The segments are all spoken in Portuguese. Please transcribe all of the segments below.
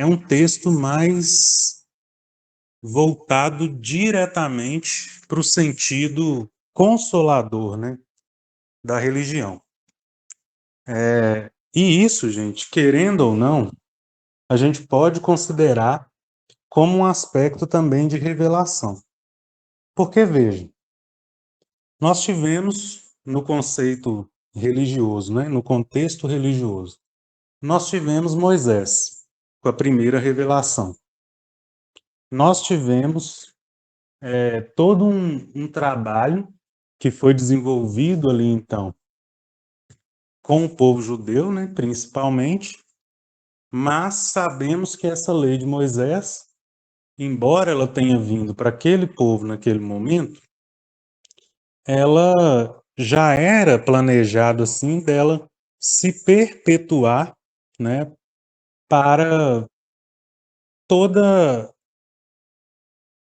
é um texto mais voltado diretamente para o sentido consolador, né, da religião. E isso, gente, querendo ou não, a gente pode considerar como um aspecto também de revelação. Porque, veja, nós tivemos no conceito religioso, né, no contexto religioso, nós tivemos Moisés, com a primeira revelação. Nós tivemos todo um trabalho que foi desenvolvido ali, então, com o povo judeu, né, principalmente, mas sabemos que essa lei de Moisés, embora ela tenha vindo para aquele povo naquele momento, ela já era planejado assim dela se perpetuar, né, para toda,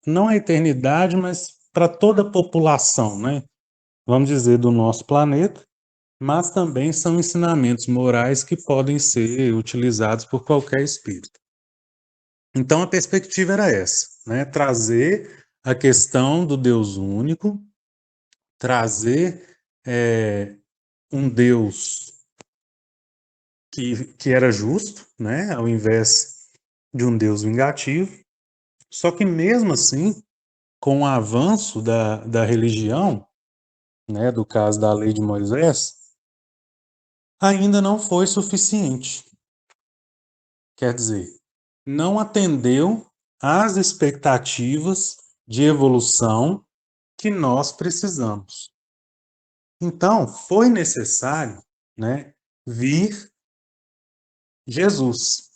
não a eternidade, mas para toda a população, né, vamos dizer, do nosso planeta, mas também são ensinamentos morais que podem ser utilizados por qualquer espírito. Então a perspectiva era essa, né, trazer a questão do Deus único, trazer um Deus que era justo, né, ao invés de um Deus vingativo. Só que mesmo assim, com o avanço da religião, né, do caso da lei de Moisés, ainda não foi suficiente. Quer dizer, não atendeu às expectativas de evolução que nós precisamos. Então, foi necessário, né, vir Jesus.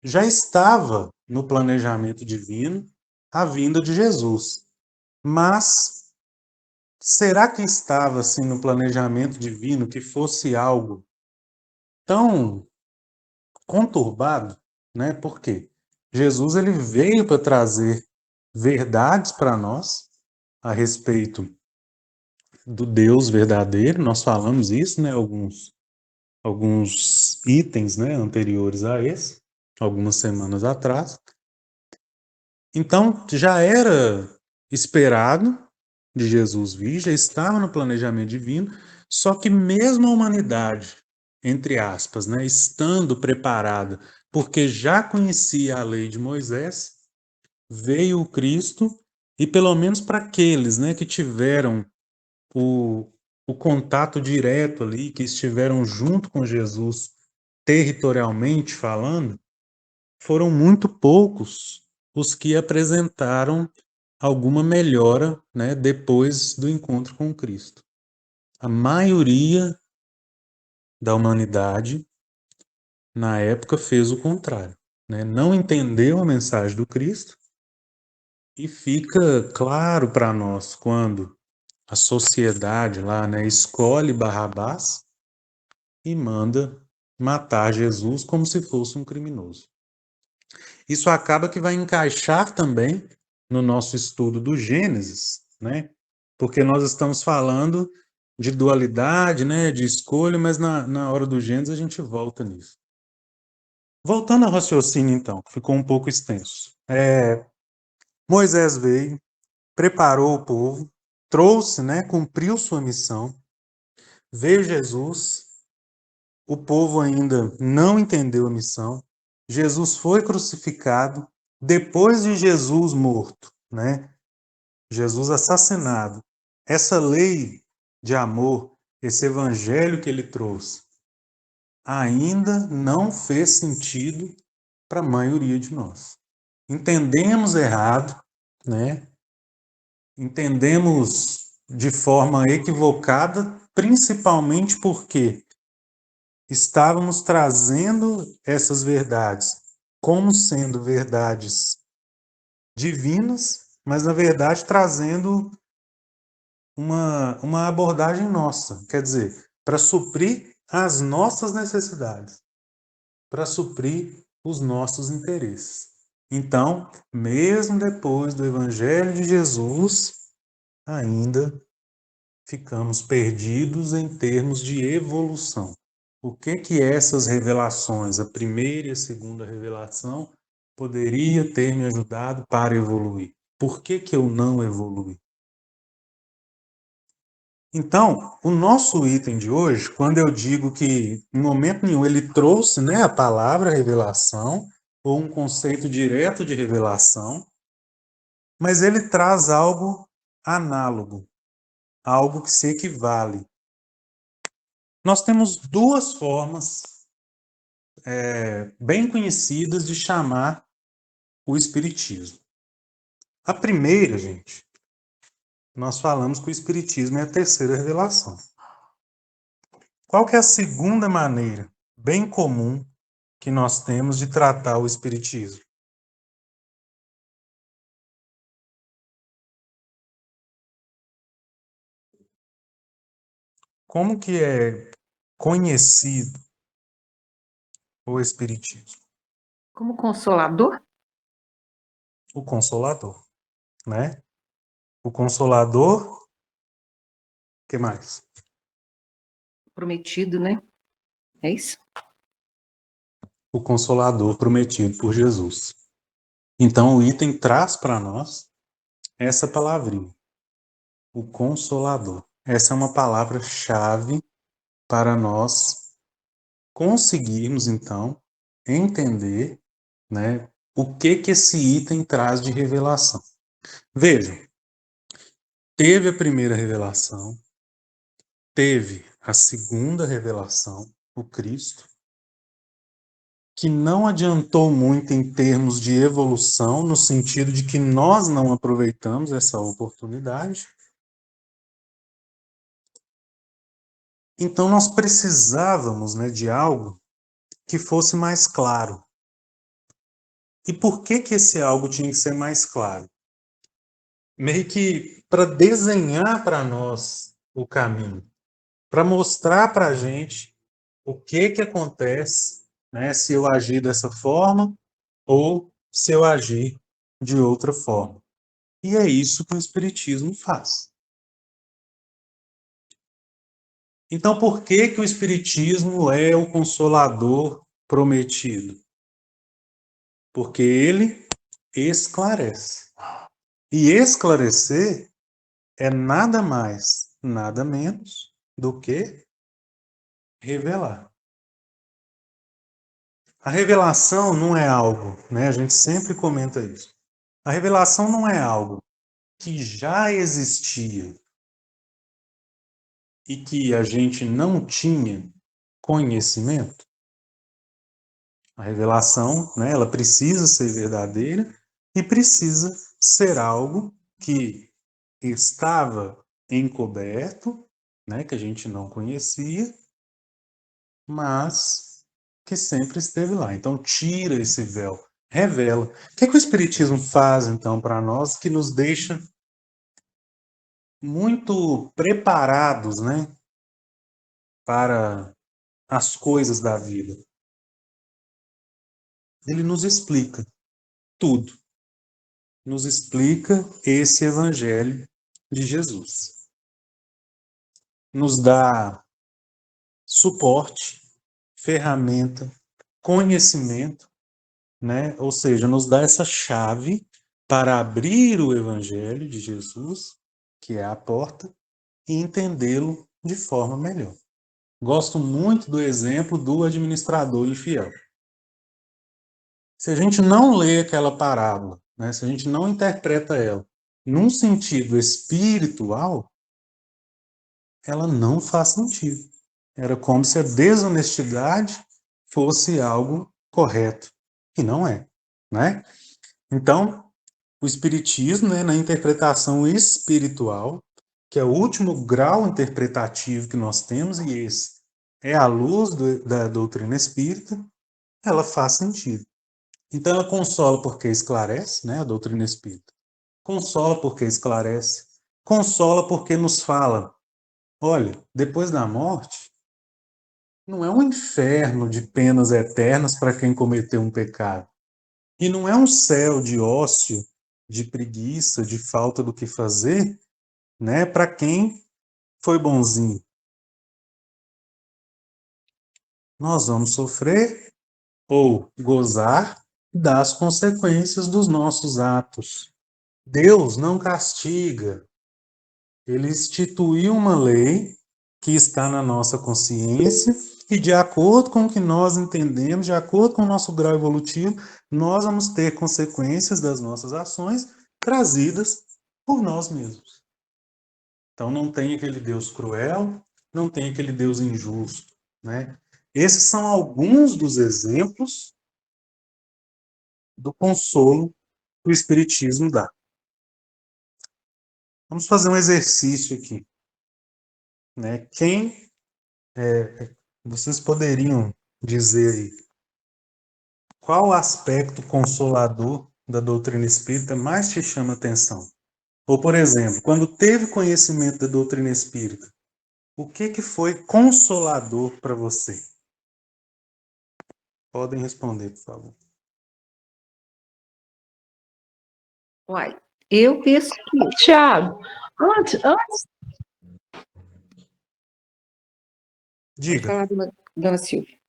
Já estava no planejamento divino a vinda de Jesus. Mas será que estava assim no planejamento divino que fosse algo tão conturbado, né? Por quê? Jesus ele veio para trazer verdades para nós a respeito do Deus verdadeiro. Nós falamos isso, né? Alguns itens, né? Anteriores a esse, algumas semanas atrás. Então, já era esperado de Jesus vir, já estava no planejamento divino, só que mesmo a humanidade, entre aspas, né, estando preparada, porque já conhecia a lei de Moisés, veio o Cristo, e pelo menos para aqueles, né, que tiveram o, o contato direto ali, que estiveram junto com Jesus, territorialmente falando, foram muito poucos os que apresentaram alguma melhora, né, depois do encontro com Cristo. A maioria da humanidade, na época, fez o contrário, né? Não entendeu a mensagem do Cristo, e fica claro para nós quando a sociedade lá, né, escolhe Barrabás e manda matar Jesus como se fosse um criminoso. Isso acaba que vai encaixar também no nosso estudo do Gênesis, né? Porque nós estamos falando de dualidade, né? De escolha, mas na hora do Gênesis a gente volta nisso. Voltando ao raciocínio, então, que ficou um pouco extenso. Moisés veio, preparou o povo, trouxe, né? Cumpriu sua missão. Veio Jesus, o povo ainda não entendeu a missão. Jesus foi crucificado. Depois de Jesus morto, né? Jesus assassinado. Essa lei de amor, esse evangelho que ele trouxe, ainda não fez sentido para a maioria de nós. Entendemos errado, né? Entendemos de forma equivocada, principalmente porque estávamos trazendo essas verdades como sendo verdades divinas, mas na verdade trazendo uma abordagem nossa, quer dizer, para suprir as nossas necessidades, para suprir os nossos interesses. Então, mesmo depois do Evangelho de Jesus, ainda ficamos perdidos em termos de evolução. o que que essas revelações, a primeira e a segunda revelação, poderia ter me ajudado para evoluir? Por que que eu não evolui? Então, o nosso item de hoje, quando eu digo que em momento nenhum ele trouxe, né, a palavra revelação ou um conceito direto de revelação, mas ele traz algo análogo, algo que se equivale. Nós temos duas formas bem conhecidas de chamar o Espiritismo. A primeira, gente, nós falamos que o Espiritismo é a terceira revelação. Qual que é a segunda maneira, bem comum, que nós temos de tratar o Espiritismo? Como que é conhecido o Espiritismo? Como consolador? O Consolador, né? O Consolador, o que mais? Prometido, né? É isso? O Consolador prometido por Jesus. Então, o item traz para nós essa palavrinha, o Consolador. Essa é uma palavra-chave para nós conseguirmos, então, entender, né, o que que esse item traz de revelação. Vejam, teve a primeira revelação, teve a segunda revelação, o Cristo, que não adiantou muito em termos de evolução, no sentido de que nós não aproveitamos essa oportunidade. Então nós precisávamos, né, de algo que fosse mais claro. E por que que esse algo tinha que ser mais claro? Meio que para desenhar para nós o caminho, para mostrar para a gente o que que acontece, né, se eu agir dessa forma ou se eu agir de outra forma. E é isso que o Espiritismo faz. Então, por que que o Espiritismo é o consolador prometido? Porque ele esclarece. E esclarecer é nada mais, nada menos do que revelar. A revelação não é algo, né? A gente sempre comenta isso. A revelação não é algo que já existia e que a gente não tinha conhecimento. A revelação, né, ela precisa ser verdadeira e precisa ser algo que estava encoberto, né, que a gente não conhecia, mas que sempre esteve lá. Então, tira esse véu, revela. O que é que o Espiritismo faz, então, para nós, que nos deixa muito preparados, né, para as coisas da vida? Ele nos explica tudo. Nos explica esse Evangelho de Jesus. Nos dá suporte, ferramenta, conhecimento, né? Ou seja, nos dá essa chave para abrir o Evangelho de Jesus, que é a porta, e entendê-lo de forma melhor. Gosto muito do exemplo do administrador infiel. Se a gente não lê aquela parábola, né, se a gente não interpreta ela num sentido espiritual, ela não faz sentido. Era como se a desonestidade fosse algo correto, e não é, né? Então, o espiritismo, né, na interpretação espiritual, que é o último grau interpretativo que nós temos, e esse é a luz da doutrina espírita, ela faz sentido. Então, ela consola porque esclarece, né, a doutrina espírita. Consola porque esclarece. Consola porque nos fala: olha, depois da morte, não é um inferno de penas eternas para quem cometeu um pecado. E não é um céu de ócio, de preguiça, de falta do que fazer, né, para quem foi bonzinho. nós vamos sofrer ou gozar das consequências dos nossos atos. Deus não castiga, ele instituiu uma lei que está na nossa consciência e, de acordo com o que nós entendemos, de acordo com o nosso grau evolutivo, nós vamos ter consequências das nossas ações trazidas por nós mesmos. Então não tem aquele Deus cruel, não tem aquele Deus injusto, né? Esses são alguns dos exemplos do consolo que o Espiritismo dá. Vamos fazer um exercício aqui, né? Vocês poderiam dizer aí qual aspecto consolador da doutrina espírita mais te chama atenção? Ou, por exemplo, quando teve conhecimento da doutrina espírita, o que foi consolador para você? Podem responder, por favor. Uai, eu penso que, Tiago, antes, pode Diga, falar, dona Silvia.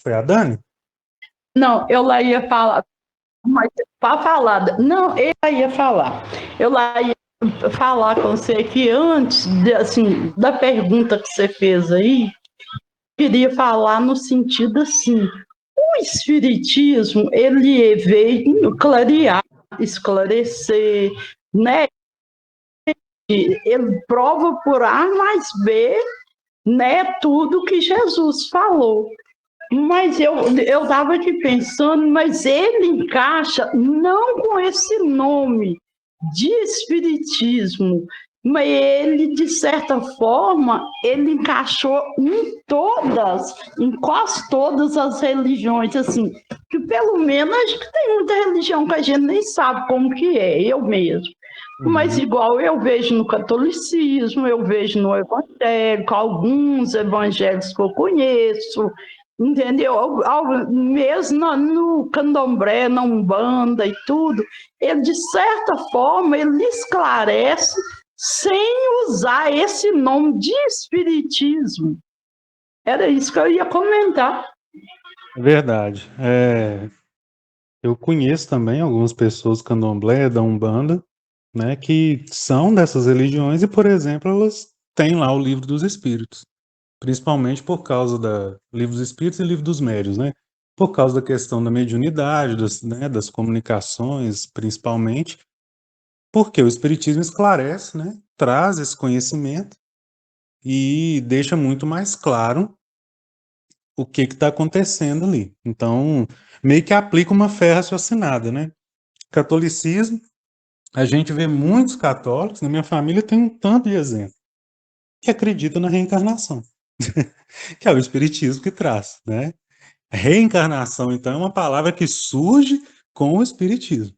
foi a Dani? não, eu lá ia falar, mas para falar, não, eu ia falar. Eu lá ia falar com você que antes assim, da pergunta que você fez aí, queria falar no sentido assim, o espiritismo, ele veio clarear, esclarecer, né? Ele prova por A mais B, né, tudo que Jesus falou. Mas eu estava aqui pensando, mas ele encaixa não com esse nome de espiritismo, mas ele, de certa forma, ele encaixou em quase todas as religiões, assim, que pelo menos acho que tem muita religião que a gente nem sabe como que é, eu mesmo. Mas igual eu vejo no catolicismo, eu vejo no evangélico, alguns evangélicos que eu conheço, entendeu? Mesmo no candomblé, na umbanda e tudo, ele, de certa forma, ele esclarece sem usar esse nome de espiritismo. Era isso que eu ia comentar. Verdade. Eu conheço também algumas pessoas candomblé, da Umbanda, né, que são dessas religiões e, por exemplo, elas têm lá o Livro dos Espíritos, principalmente por causa da Livro dos Espíritos e Livro dos Médiuns, né? Por causa da questão da mediunidade, das comunicações, principalmente, porque o Espiritismo esclarece, né? Traz esse conhecimento e deixa muito mais claro o que está acontecendo ali. Então, meio que aplica uma fé raciocinada, né? Catolicismo, a gente vê muitos católicos, na minha família tem um tanto de exemplo, que acreditam na reencarnação, que é o Espiritismo que traz, né? Reencarnação, então, é uma palavra que surge com o Espiritismo.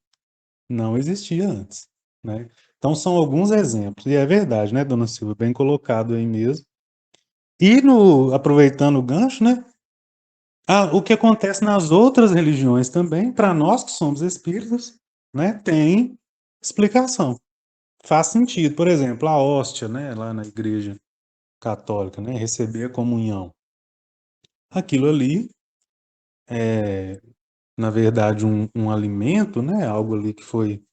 Não existia antes, né? Então, são alguns exemplos. E é verdade, né, dona Silvia? Bem colocado aí mesmo. E aproveitando o gancho, né? O que acontece nas outras religiões também, para nós que somos espíritas, né, tem explicação. Faz sentido. Por exemplo, a hóstia, né, lá na igreja católica, né, receber a comunhão. Aquilo ali é, na verdade, um alimento, né, algo ali que foi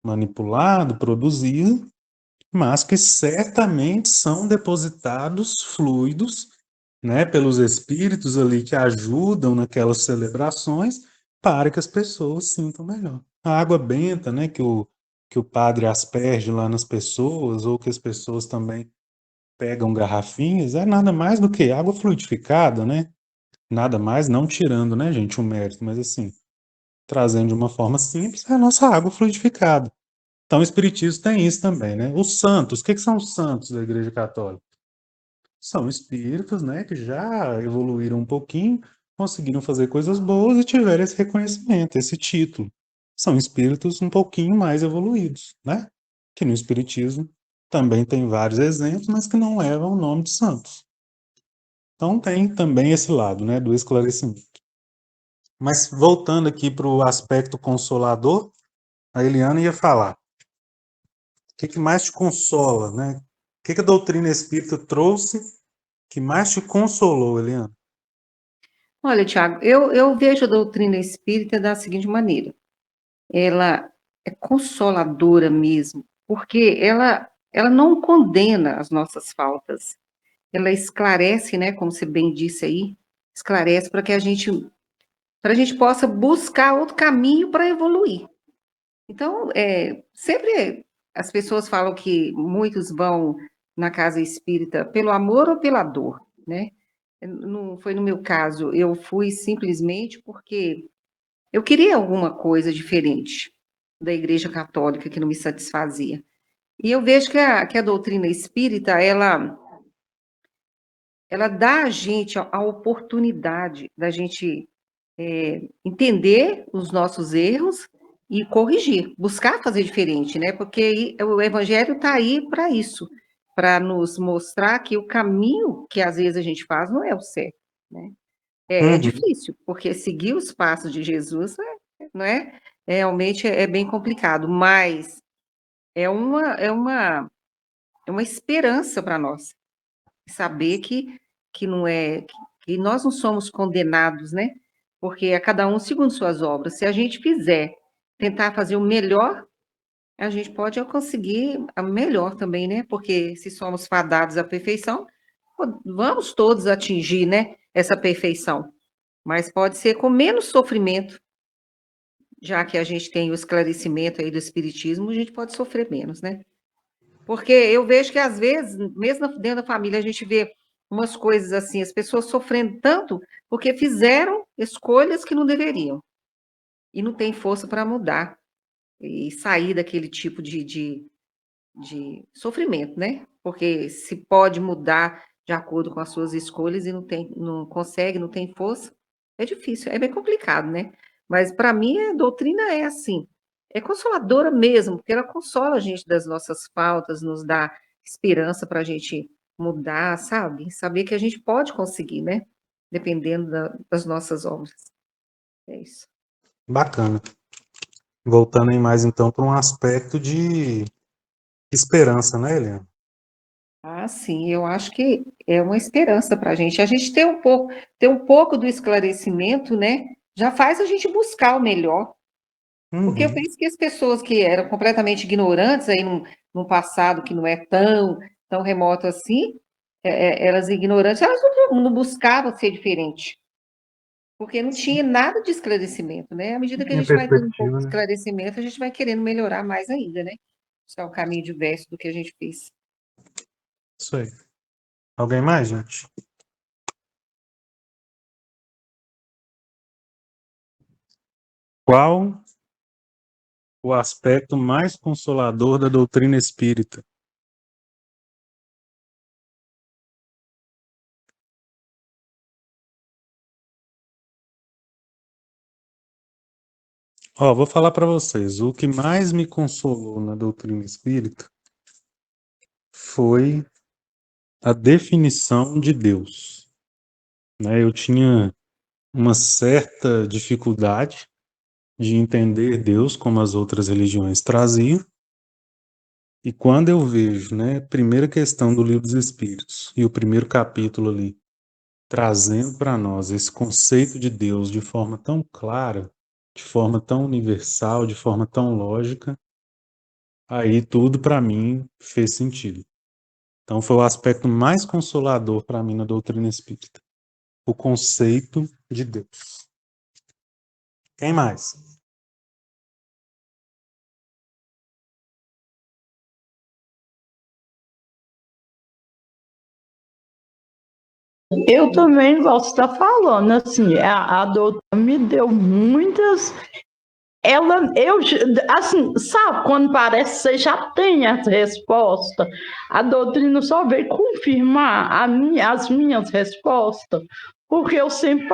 manipulado, produzido, mas que certamente são depositados fluidos, né, pelos espíritos ali que ajudam naquelas celebrações para que as pessoas sintam melhor. A água benta, né, que o padre asperge lá nas pessoas, ou que as pessoas também pegam garrafinhas, é nada mais do que água fluidificada, né? Nada mais, não tirando, né, gente, o mérito, mas assim, trazendo de uma forma simples, é a nossa água fluidificada. Então, o Espiritismo tem isso também, né? Os santos, o que são os santos da Igreja Católica? São espíritos, né, que já evoluíram um pouquinho, conseguiram fazer coisas boas e tiveram esse reconhecimento, esse título. São espíritos um pouquinho mais evoluídos, né? Que no Espiritismo também tem vários exemplos, mas que não levam o nome de santos. Então tem também esse lado, né, do esclarecimento. Mas voltando aqui para o aspecto consolador, a Eliana ia falar. O que mais te consola, né? O que a doutrina espírita trouxe que mais te consolou, Eliana? Olha, Tiago, eu vejo a doutrina espírita da seguinte maneira: ela é consoladora mesmo, porque ela não condena as nossas faltas, ela esclarece, né, como você bem disse aí, esclarece para a gente possa buscar outro caminho para evoluir. Então, sempre as pessoas falam que muitos vão na casa espírita pelo amor ou pela dor, né? Não foi no meu caso, eu fui simplesmente porque eu queria alguma coisa diferente da Igreja Católica que não me satisfazia. E eu vejo que a doutrina espírita, ela dá a gente a oportunidade da gente entender os nossos erros e corrigir, buscar fazer diferente, né? Porque o Evangelho está aí para isso, para nos mostrar que o caminho que às vezes a gente faz não é o certo, né? É Uhum. difícil, porque seguir os passos de Jesus, não é? Realmente é bem complicado, mas é uma esperança para nós, saber que não é, que nós não somos condenados, né? Porque é cada um segundo suas obras. Se a gente quiser tentar fazer o melhor, a gente pode conseguir a melhor também, né? Porque se somos fadados à perfeição, vamos todos atingir, né, essa perfeição. Mas pode ser com menos sofrimento, já que a gente tem o esclarecimento aí do espiritismo, a gente pode sofrer menos, né? Porque eu vejo que, às vezes, mesmo dentro da família, a gente vê umas coisas assim, as pessoas sofrendo tanto porque fizeram escolhas que não deveriam e não tem força para mudar e sair daquele tipo de sofrimento, né? Porque se pode mudar de acordo com as suas escolhas e não consegue, não tem força, é difícil, é bem complicado, né? Mas para mim a doutrina é assim, é consoladora mesmo, porque ela consola a gente das nossas faltas, nos dá esperança para a gente mudar, sabe? Saber que a gente pode conseguir, né? Dependendo das nossas obras. É isso. Bacana. Voltando aí mais então para um aspecto de esperança, né, Eliana? Ah, sim, eu acho que é uma esperança para a gente. A gente ter um pouco do esclarecimento, né? Já faz a gente buscar o melhor. Porque eu Uhum. penso que as pessoas que eram completamente ignorantes aí num passado que não é tão remoto assim, elas ignorantes, elas não buscavam ser diferente. Porque não tinha nada de esclarecimento, né? À medida que a Minha gente vai tendo um pouco perspectiva, de né? esclarecimento, a gente vai querendo melhorar mais ainda, né? Buscar o caminho diverso do que a gente fez. Isso aí. Alguém mais, gente? Qual o aspecto mais consolador da doutrina espírita? Ó, vou falar para vocês. O que mais me consolou na doutrina espírita foi a definição de Deus, né? Eu tinha uma certa dificuldade de entender Deus como as outras religiões traziam. E quando eu vejo, né, primeira questão do Livro dos Espíritos e o primeiro capítulo ali, trazendo para nós esse conceito de Deus de forma tão clara, de forma tão universal, de forma tão lógica, aí tudo para mim fez sentido. Então foi o aspecto mais consolador para mim na doutrina espírita, o conceito de Deus. Quem mais? Eu também, igual você está falando, assim, a doutora me deu muitas. Assim, sabe, quando parece que você já tem essa resposta, a doutrina só veio confirmar as minhas respostas, porque eu sempre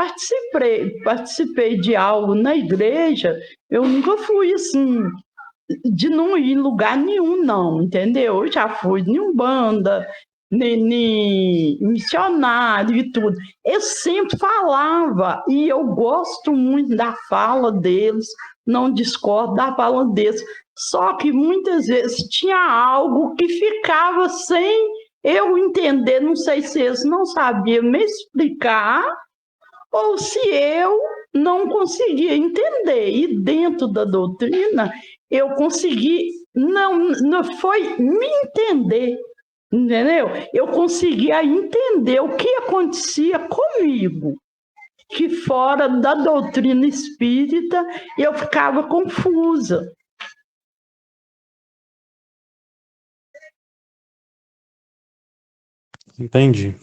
participei de algo na igreja, eu nunca fui assim, de não ir em lugar nenhum, não, entendeu? Eu já fui em Umbanda, em missionário e tudo. Eu sempre falava, e eu gosto muito da fala deles, não discordo da fala deles, só que muitas vezes tinha algo que ficava sem eu entender, não sei se eles não sabiam me explicar ou se eu não conseguia entender. E dentro da doutrina, eu consegui, não foi me entender, entendeu? Eu conseguia entender o que acontecia comigo, que fora da doutrina espírita eu ficava confusa. Entendi.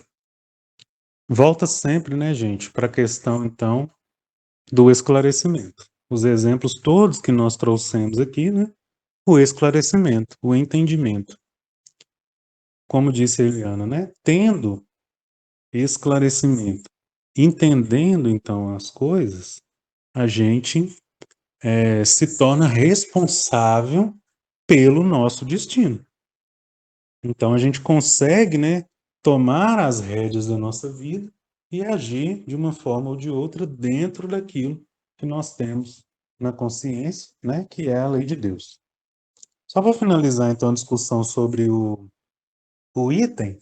Volta sempre, né, gente, para a questão, então, do esclarecimento. Os exemplos todos que nós trouxemos aqui, né? O esclarecimento, o entendimento. Como disse a Eliana, né? Tendo esclarecimento, entendendo, então, as coisas, a gente se torna responsável pelo nosso destino. Então, a gente consegue, né, tomar as rédeas da nossa vida e agir de uma forma ou de outra dentro daquilo que nós temos na consciência, né, que é a lei de Deus. Só para finalizar, então, a discussão sobre o item,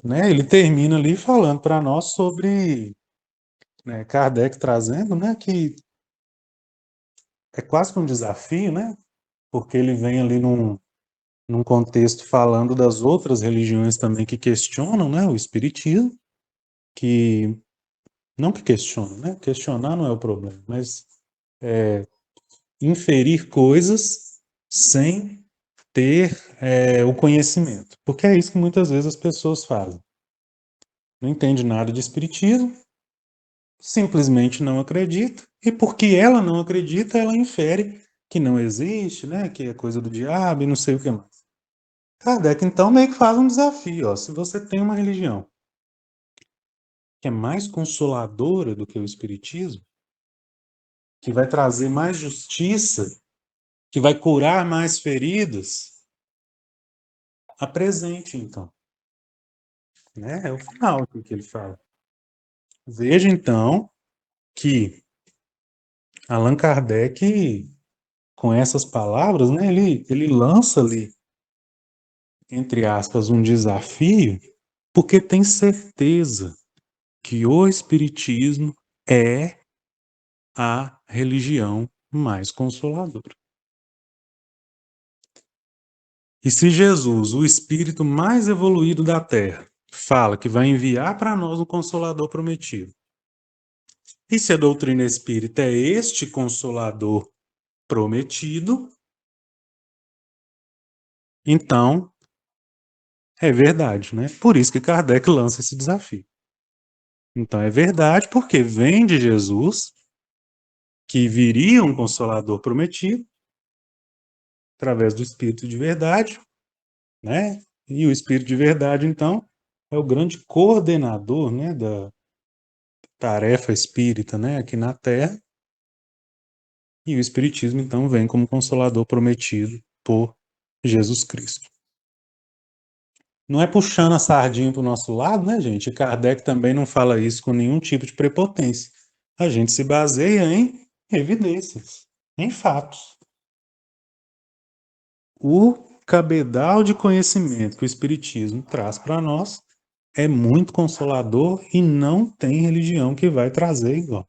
né, ele termina ali falando para nós sobre, né, Kardec trazendo, né, que é quase que um desafio, né, porque ele vem ali num contexto falando das outras religiões também que questionam, né, o espiritismo, que não que questionam, né, questionar não é o problema, mas inferir coisas sem ter o conhecimento, porque é isso que muitas vezes as pessoas fazem. Não entende nada de espiritismo, simplesmente não acredita, e porque ela não acredita, ela infere que não existe, né, que é coisa do diabo e não sei o que mais. Kardec, então, meio que faz um desafio, ó. Se você tem uma religião que é mais consoladora do que o espiritismo, que vai trazer mais justiça, que vai curar mais feridas, apresente, então. Né? É o final que ele fala. Veja, então, que Allan Kardec, com essas palavras, né, ele lança ali, entre aspas, um desafio, porque tem certeza que o espiritismo é a religião mais consoladora. E se Jesus, o espírito mais evoluído da Terra, fala que vai enviar para nós o Consolador prometido, e se a doutrina espírita é este Consolador prometido, então é verdade, né? Por isso que Kardec lança esse desafio. Então é verdade porque vem de Jesus que viria um Consolador prometido através do Espírito de verdade, né? E o Espírito de verdade, então, é o grande coordenador, né, da tarefa espírita, né, aqui na Terra. E o Espiritismo, então, vem como consolador prometido por Jesus Cristo. Não é puxando a sardinha para o nosso lado, né, gente? Kardec também não fala isso com nenhum tipo de prepotência. A gente se baseia em evidências, em fatos. O cabedal de conhecimento que o Espiritismo traz para nós é muito consolador e não tem religião que vai trazer igual.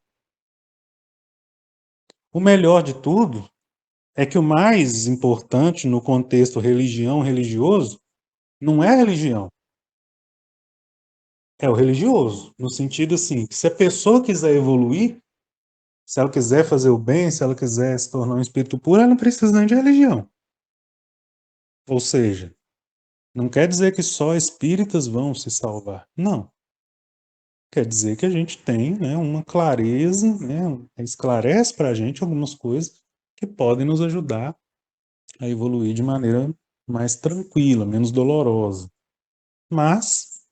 O melhor de tudo é que o mais importante no contexto religião religioso não é a religião, é o religioso, no sentido assim, que se a pessoa quiser evoluir, se ela quiser fazer o bem, se ela quiser se tornar um espírito puro, ela não precisa nem de religião. Ou seja, não quer dizer que só espíritas vão se salvar. Não. Quer dizer que a gente tem, né, uma clareza, né, esclarece para a gente algumas coisas que podem nos ajudar a evoluir de maneira mais tranquila, menos dolorosa. Mas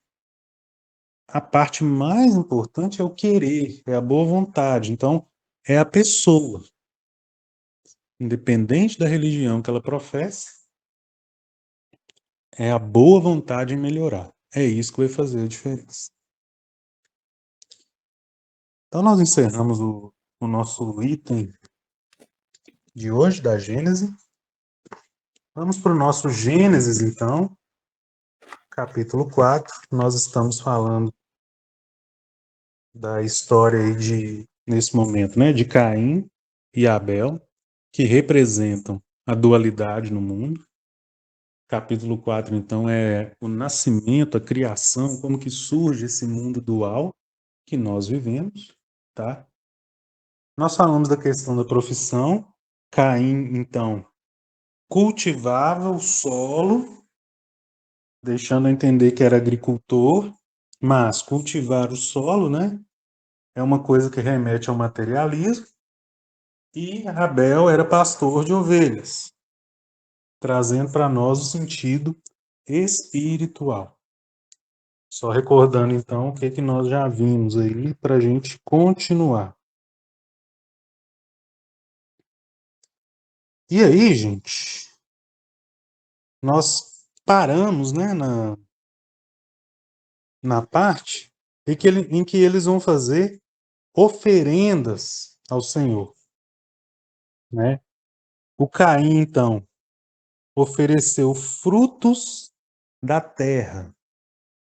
a parte mais importante é o querer, é a boa vontade. Então, é a pessoa, independente da religião que ela professa, é a boa vontade em melhorar. É isso que vai fazer a diferença. Então, nós encerramos o nosso item de hoje, da Gênese. Vamos para o nosso Gênesis, então, capítulo 4, nós estamos falando da história aí nesse momento, né, de Caim e Abel, que representam a dualidade no mundo. Capítulo 4, então, é o nascimento, a criação, como que surge esse mundo dual que nós vivemos, tá? Nós falamos da questão da profissão. Caim, então, cultivava o solo, deixando a entender que era agricultor, mas cultivar o solo, né, é uma coisa que remete ao materialismo, e Abel era pastor de ovelhas, trazendo para nós o sentido espiritual. Só recordando, então, o que nós já vimos aí para a gente continuar. E aí, gente, nós paramos, né, na parte em que eles vão fazer oferendas ao Senhor, né? O Caim, então, ofereceu frutos da terra.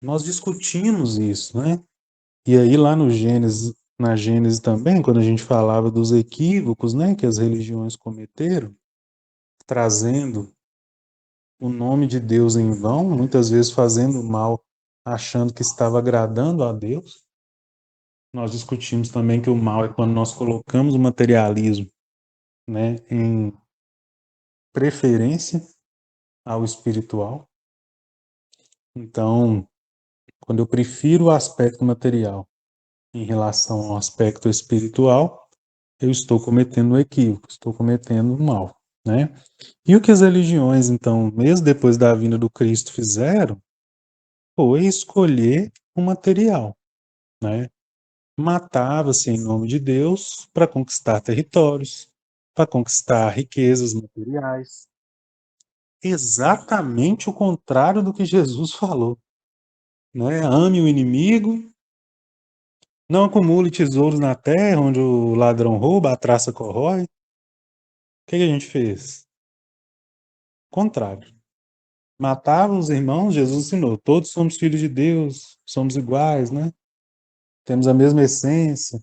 Nós discutimos isso, né? E aí lá no Gênesis, na Gênesis também, quando a gente falava dos equívocos, né, que as religiões cometeram, trazendo o nome de Deus em vão, muitas vezes fazendo mal, achando que estava agradando a Deus. Nós discutimos também que o mal é quando nós colocamos o materialismo, né, em preferência ao espiritual. Então, quando eu prefiro o aspecto material em relação ao aspecto espiritual, eu estou cometendo um equívoco, estou cometendo um mal, né? E o que as religiões, então, mesmo depois da vinda do Cristo, fizeram foi escolher o material, né? Matava-se em nome de Deus para conquistar territórios, para conquistar riquezas materiais. Exatamente o contrário do que Jesus falou, né? Ame o inimigo, não acumule tesouros na terra, onde o ladrão rouba, a traça corrói. O que a gente fez? Contrário. Matavam os irmãos, Jesus ensinou. Todos somos filhos de Deus, somos iguais, né? Temos a mesma essência.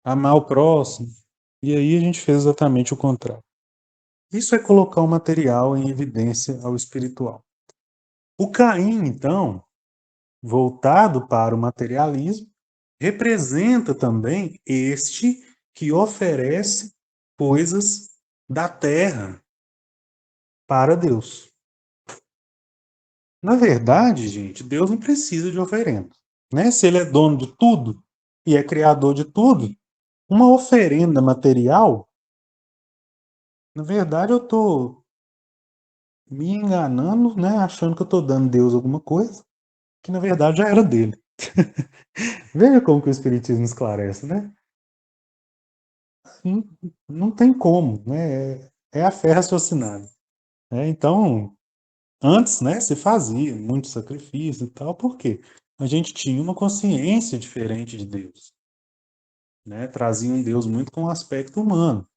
Amar o próximo. E aí a gente fez exatamente o contrário. Isso é colocar o material em evidência ao espiritual. O Caim, então, voltado para o materialismo, representa também este que oferece coisas da terra para Deus. Na verdade, gente, Deus não precisa de oferenda, né? Se ele é dono de tudo e é criador de tudo, uma oferenda material, na verdade eu estou me enganando, né? Achando que eu estou dando a Deus alguma coisa que na verdade já era dele. Veja como que o Espiritismo esclarece, né? Não, não tem como, né? É a fé raciocinada, né? Então, antes, né, se fazia muito sacrifício e tal, por quê? A gente tinha uma consciência diferente de Deus, né? Trazia um Deus muito com o aspecto humano.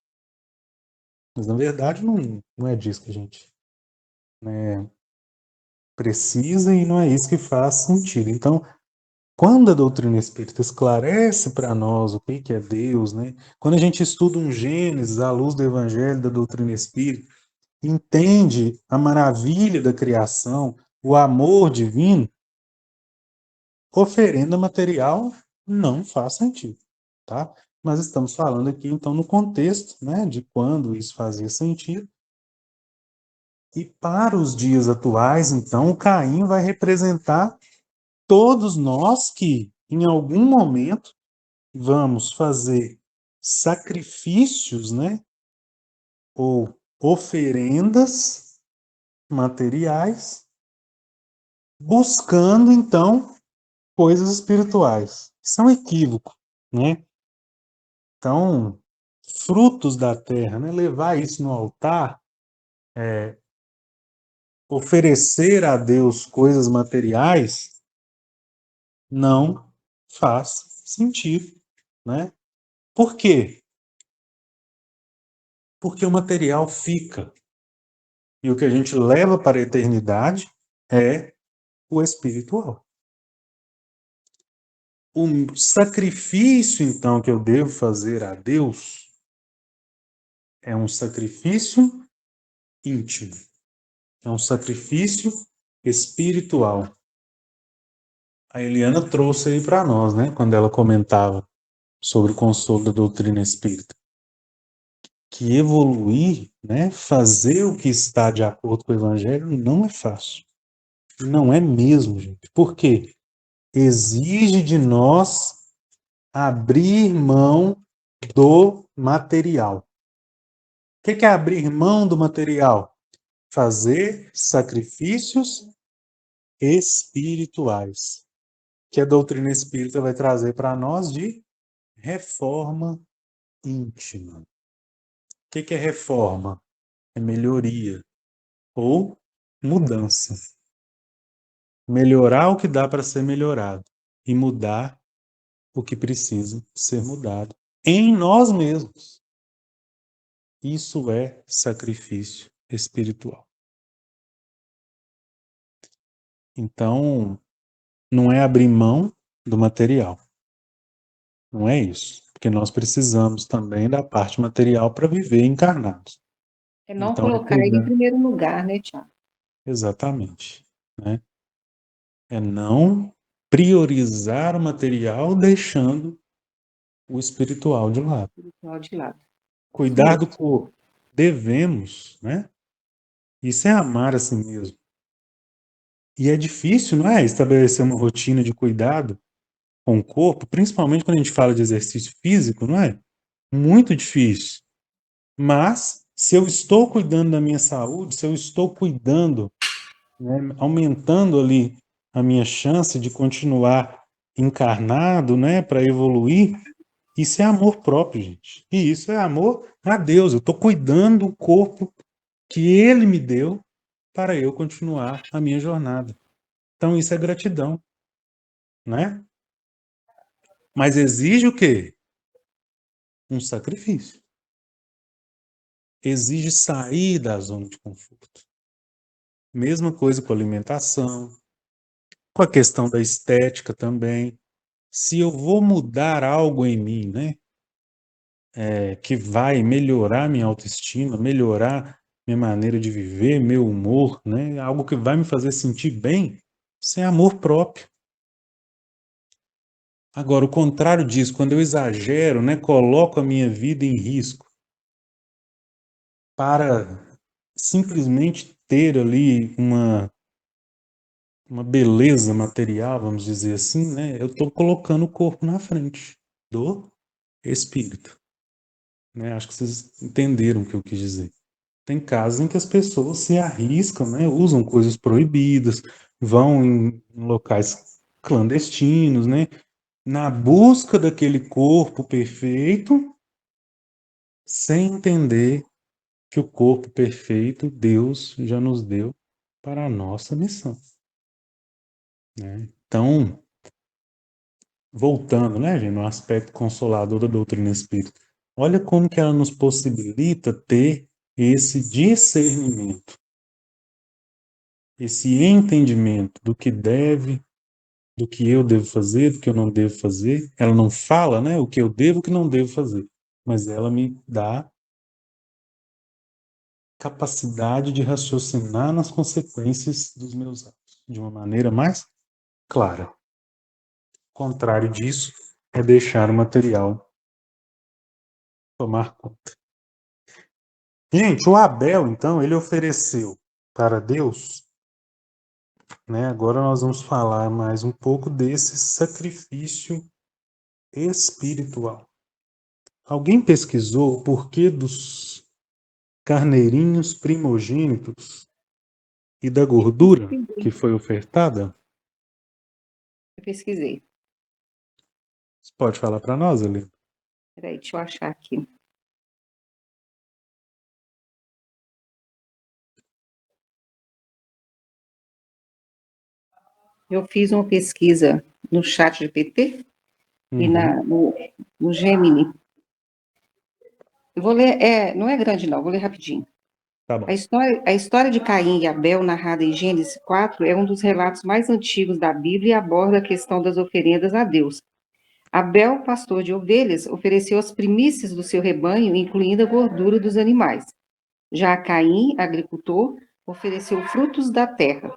Mas, na verdade, não é disso que a gente, né, precisa e não é isso que faz sentido. Então, quando a doutrina espírita esclarece para nós o que é Deus, né? Quando a gente estuda um Gênesis à luz do Evangelho da doutrina espírita, entende a maravilha da criação, o amor divino, oferenda material não faz sentido, tá? Mas estamos falando aqui, então, no contexto, né, de quando isso fazia sentido. E para os dias atuais, então, o Caim vai representar todos nós que, em algum momento, vamos fazer sacrifícios, né, ou oferendas materiais, buscando, então, coisas espirituais. Isso é um equívoco, né? Então, frutos da terra, né? Levar isso no altar, oferecer a Deus coisas materiais, não faz sentido, né? Por quê? Porque o material fica. E o que a gente leva para a eternidade é o espiritual. O sacrifício, então, que eu devo fazer a Deus é um sacrifício íntimo, é um sacrifício espiritual. A Eliana trouxe aí para nós, né, quando ela comentava sobre o consolo da doutrina espírita, que evoluir, né, fazer o que está de acordo com o Evangelho não é fácil. Não é mesmo, gente. Por quê? Exige de nós abrir mão do material. O que é abrir mão do material? Fazer sacrifícios espirituais, que a doutrina espírita vai trazer para nós de reforma íntima. O que é reforma? É melhoria ou mudança. Melhorar o que dá para ser melhorado e mudar o que precisa ser mudado em nós mesmos. Isso é sacrifício espiritual. Então, não é abrir mão do material. Não é isso. Porque nós precisamos também da parte material para viver encarnados. É não Então, é colocar ele em cuidar. primeiro lugar, né, Tiago? Exatamente. Né? É não priorizar o material deixando o espiritual de lado. Espiritual de lado. Isso Cuidar mesmo. do corpo. Devemos, né? Isso é amar a si mesmo. E é difícil, não é? Estabelecer uma rotina de cuidado com o corpo, principalmente quando a gente fala de exercício físico, não é? Muito difícil. Mas, se eu estou cuidando da minha saúde, se eu estou cuidando, né, aumentando ali a minha chance de continuar encarnado, né, para evoluir, isso é amor próprio, gente. E isso é amor a Deus. Eu estou cuidando do corpo que Ele me deu para eu continuar a minha jornada. Então, isso é gratidão, né? Mas exige o quê? Um sacrifício. Exige sair da zona de conforto. Mesma coisa com a alimentação, com a questão da estética também. Se eu vou mudar algo em mim, né, que vai melhorar minha autoestima, melhorar minha maneira de viver, meu humor, né, algo que vai me fazer sentir bem, isso é amor próprio. Agora, o contrário disso, quando eu exagero, né, coloco a minha vida em risco para simplesmente ter ali uma beleza material, vamos dizer assim, né? Eu estou colocando o corpo na frente do espírito, né? Acho que vocês entenderam o que eu quis dizer. Tem casos em que as pessoas se arriscam, né? Usam coisas proibidas, vão em locais clandestinos, né? Na busca daquele corpo perfeito, sem entender que o corpo perfeito Deus já nos deu para a nossa missão, né? Então, voltando, né, gente, no aspecto consolador da doutrina espírita, olha como que ela nos possibilita ter esse discernimento, esse entendimento do que deve, do que eu devo fazer, do que eu não devo fazer. Ela não fala, né, o que eu devo, o que não devo fazer, mas ela me dá capacidade de raciocinar nas consequências dos meus atos de uma maneira mais clara. O contrário disso é deixar o material tomar conta. Gente, o Abel, então, ele ofereceu para Deus, né? Agora nós vamos falar mais um pouco desse sacrifício espiritual. Alguém pesquisou o porquê dos carneirinhos primogênitos e da gordura que foi ofertada? Eu pesquisei. Você pode falar para nós, Helena? Peraí, deixa eu achar aqui. Eu fiz uma pesquisa no chat GPT e no Gemini. Eu vou ler, não é grande não, vou ler rapidinho. Tá bom. A história de Caim e Abel, narrada em Gênesis 4, é um dos relatos mais antigos da Bíblia e aborda a questão das oferendas a Deus. Abel, pastor de ovelhas, ofereceu as primícias do seu rebanho, incluindo a gordura dos animais. Já Caim, agricultor, ofereceu frutos da terra.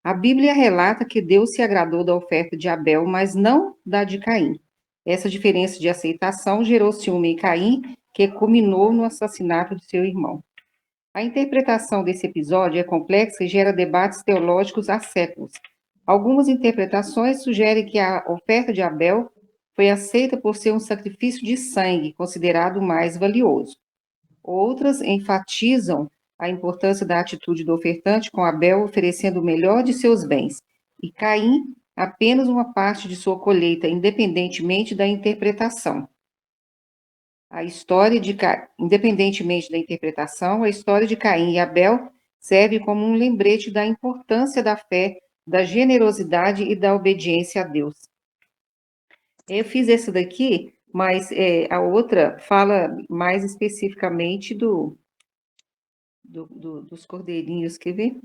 A Bíblia relata que Deus se agradou da oferta de Abel, mas não da de Caim. Essa diferença de aceitação gerou ciúme em Caim, que culminou no assassinato de seu irmão. A interpretação desse episódio é complexa e gera debates teológicos há séculos. Algumas interpretações sugerem que a oferta de Abel foi aceita por ser um sacrifício de sangue, considerado mais valioso. Outras enfatizam a importância da atitude do ofertante, com Abel oferecendo o melhor de seus bens, e Caim apenas uma parte de sua colheita, independentemente da interpretação. Independentemente da interpretação, a história de Caim e Abel serve como um lembrete da importância da fé, da generosidade e da obediência a Deus. Eu fiz essa daqui, mas a outra fala mais especificamente dos cordeirinhos, quer ver?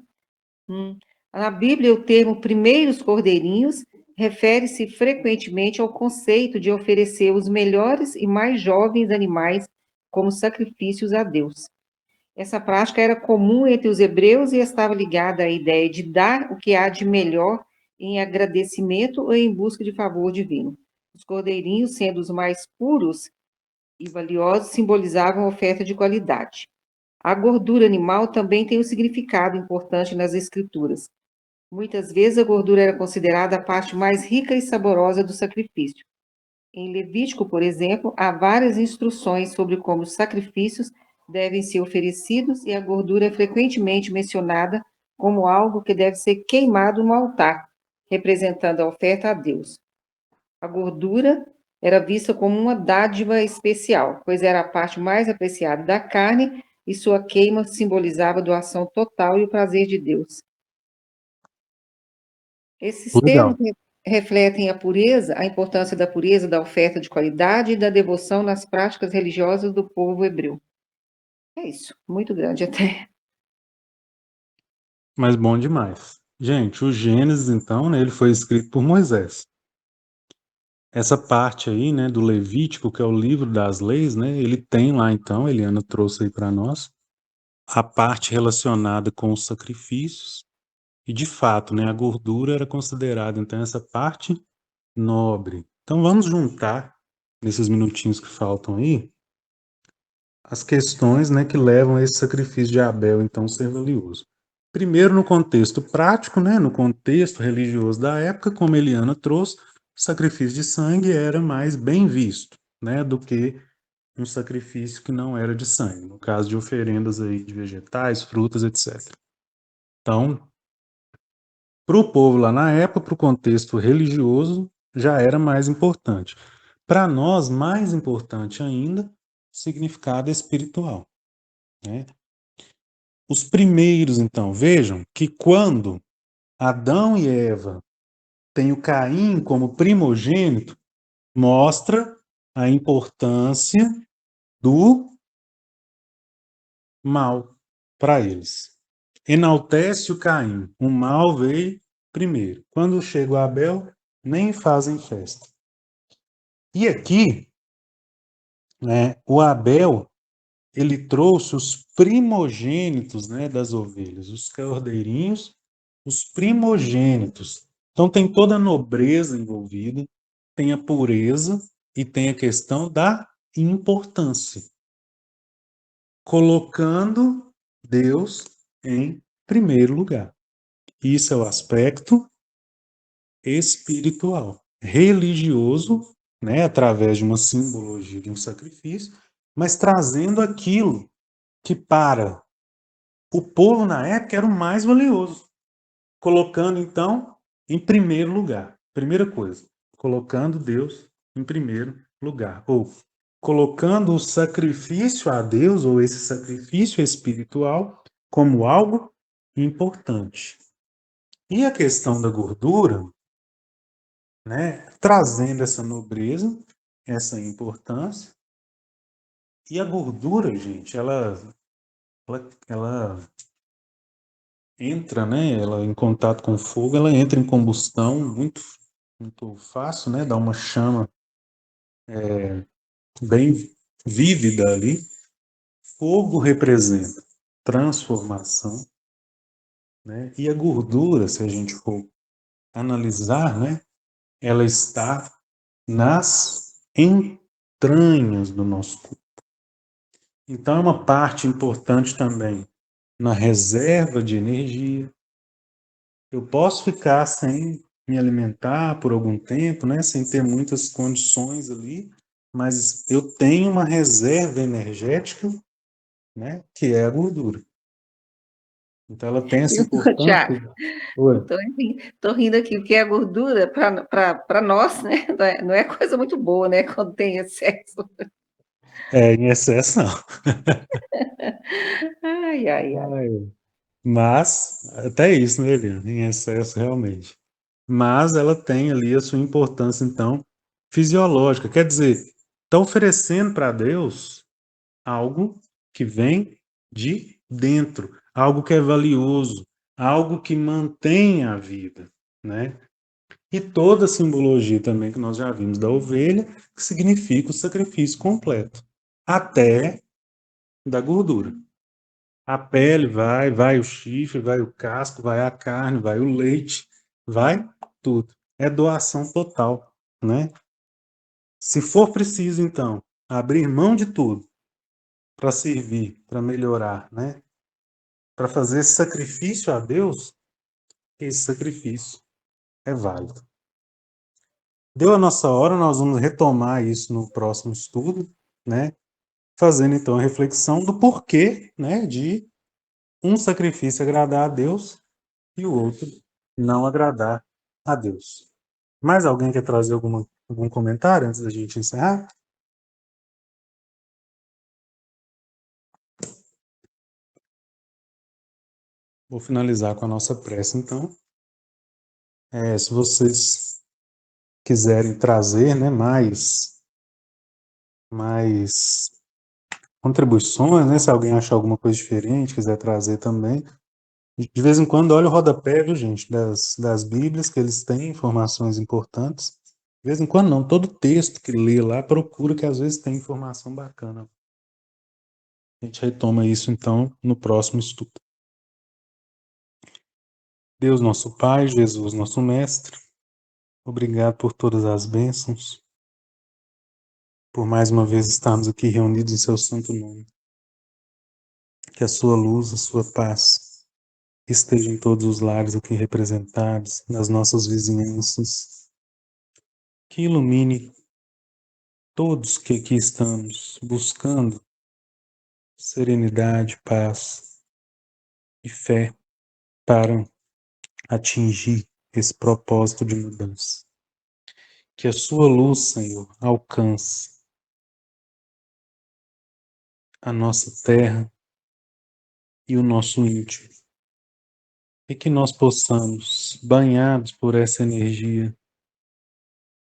Na Bíblia, o termo primeiros cordeirinhos refere-se frequentemente ao conceito de oferecer os melhores e mais jovens animais como sacrifícios a Deus. Essa prática era comum entre os hebreus e estava ligada à ideia de dar o que há de melhor em agradecimento ou em busca de favor divino. Os cordeirinhos, sendo os mais puros e valiosos, simbolizavam oferta de qualidade. A gordura animal também tem um significado importante nas Escrituras. Muitas vezes a gordura era considerada a parte mais rica e saborosa do sacrifício. Em Levítico, por exemplo, há várias instruções sobre como os sacrifícios devem ser oferecidos e a gordura é frequentemente mencionada como algo que deve ser queimado no altar, representando a oferta a Deus. A gordura era vista como uma dádiva especial, pois era a parte mais apreciada da carne e sua queima simbolizava a doação total e o prazer de Deus. Esses termos Legal. refletem a pureza, a importância da pureza, da oferta de qualidade e da devoção nas práticas religiosas do povo hebreu. É isso, muito grande até. Mas bom demais. Gente, o Gênesis, então, né, ele foi escrito por Moisés. Essa parte aí, né, do Levítico, que é o livro das leis, né, ele tem lá, então, Eliana trouxe aí para nós, a parte relacionada com os sacrifícios. E, de fato, né, a gordura era considerada, então, essa parte nobre. Então, vamos juntar, nesses minutinhos que faltam aí, as questões, né, que levam a esse sacrifício de Abel, então, ser valioso. Primeiro, no contexto prático, né, no contexto religioso da época, como Eliana trouxe, o sacrifício de sangue era mais bem visto, né, do que um sacrifício que não era de sangue, no caso de oferendas aí de vegetais, frutas, etc. Então, para o povo lá na época, para o contexto religioso, já era mais importante. Para nós, mais importante ainda, significado espiritual, né? Os primeiros, então, vejam que quando Adão e Eva têm o Caim como primogênito, mostra a importância do mal para eles. Enaltece o Caim, o mal veio primeiro. Quando chega o Abel, nem fazem festa. E aqui, né, o Abel, ele trouxe os primogênitos, né, das ovelhas, os cordeirinhos, os primogênitos. Então tem toda a nobreza envolvida, tem a pureza e tem a questão da importância, colocando Deus em primeiro lugar. Isso é o aspecto espiritual, religioso, né, através de uma simbologia de um sacrifício, mas trazendo aquilo que para o povo na época era o mais valioso, colocando então em primeiro lugar. Primeira coisa, colocando Deus em primeiro lugar, ou colocando o sacrifício a Deus, ou esse sacrifício espiritual, como algo importante. E a questão da gordura, né, trazendo essa nobreza, essa importância. E a gordura, gente, ela ela entra, né? Ela em contato com o fogo, ela entra em combustão muito, muito fácil, né? Dá uma chama bem vívida ali. Fogo representa transformação, né? E a gordura, se a gente for analisar, né? Ela está nas entranhas do nosso corpo. Então é uma parte importante também na reserva de energia. Eu posso ficar sem me alimentar por algum tempo, né? Sem ter muitas condições ali, mas eu tenho uma reserva energética, né? Que é a gordura. Então ela tem essa Tiago, importância. Oi. tô rindo aqui, porque a gordura, para nós, né, não é coisa muito boa, né, quando tem excesso. É, em excesso não. Ai, ai, ai. Ai, mas, até isso, né, Eliana? Em excesso, realmente. Mas ela tem ali a sua importância, então, fisiológica. Quer dizer, está oferecendo para Deus algo que vem de dentro, algo que é valioso, algo que mantém a vida, né? E toda a simbologia também que nós já vimos da ovelha, que significa o sacrifício completo, até da gordura. A pele vai o chifre, vai o casco, vai a carne, vai o leite, vai tudo. É doação total, né? Se for preciso, então, abrir mão de tudo para servir, para melhorar, né? Para fazer esse sacrifício a Deus, esse sacrifício é válido. Deu a nossa hora, nós vamos retomar isso no próximo estudo, né? Fazendo então a reflexão do porquê, né, de um sacrifício agradar a Deus e o outro não agradar a Deus. Mais alguém quer trazer algum comentário antes da gente encerrar? Vou finalizar com a nossa prece, então. Se vocês quiserem trazer, né, mais contribuições, né, se alguém achar alguma coisa diferente, quiser trazer também. De vez em quando, olha o rodapé, viu, gente, das Bíblias, que eles têm informações importantes. De vez em quando, não, todo texto que lê lá, procura que às vezes tem informação bacana. A gente retoma isso, então, no próximo estudo. Deus, nosso Pai, Jesus, nosso Mestre, obrigado por todas as bênçãos, por mais uma vez estarmos aqui reunidos em seu santo nome. Que a sua luz, a sua paz esteja em todos os lares aqui representados, nas nossas vizinhanças. Que ilumine todos que aqui estamos buscando serenidade, paz e fé para atingir esse propósito de mudança. Que a sua luz, Senhor, alcance a nossa terra e o nosso íntimo. E que nós possamos, banhados por essa energia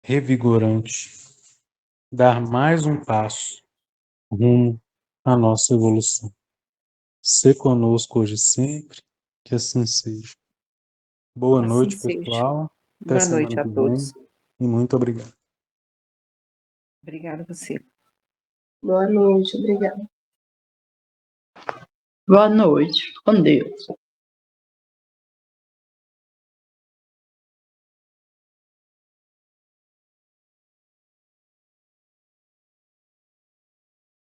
revigorante, dar mais um passo rumo à nossa evolução. Sê conosco hoje e sempre, que assim seja. Boa Assim noite, seja. pessoal. Até Boa semana noite a que vem. todos. E muito obrigado. Obrigada a você. Boa noite, obrigada. Boa noite, com Deus.